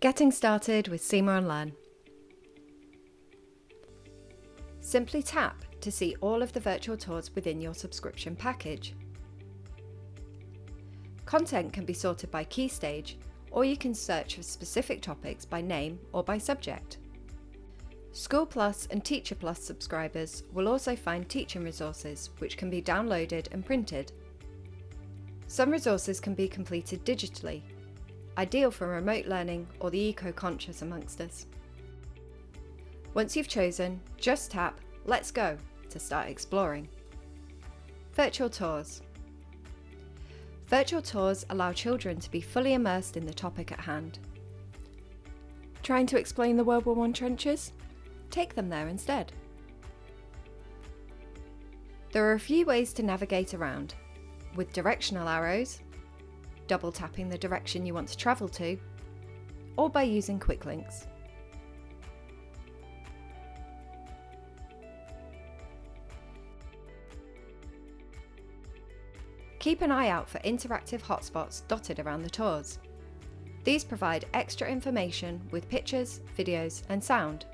Getting started with Seymour Lerhn. Simply tap to see all of the virtual tours within your subscription package. Content can be sorted by key stage, or you can search for specific topics by name or by subject. School Plus and Teacher Plus subscribers will also find teaching resources which can be downloaded and printed. Some resources can be completed digitally, ideal for remote learning or the eco-conscious amongst us. Once you've chosen, just tap Let's Go to start exploring. Virtual tours. Virtual tours allow children to be fully immersed in the topic at hand. Trying to explain the World War I trenches? Take them there instead. There are a few ways to navigate around, with directional arrows, double tapping the direction you want to travel to, or by using quick links. Keep an eye out for interactive hotspots dotted around the tours. These provide extra information with pictures, videos and sound.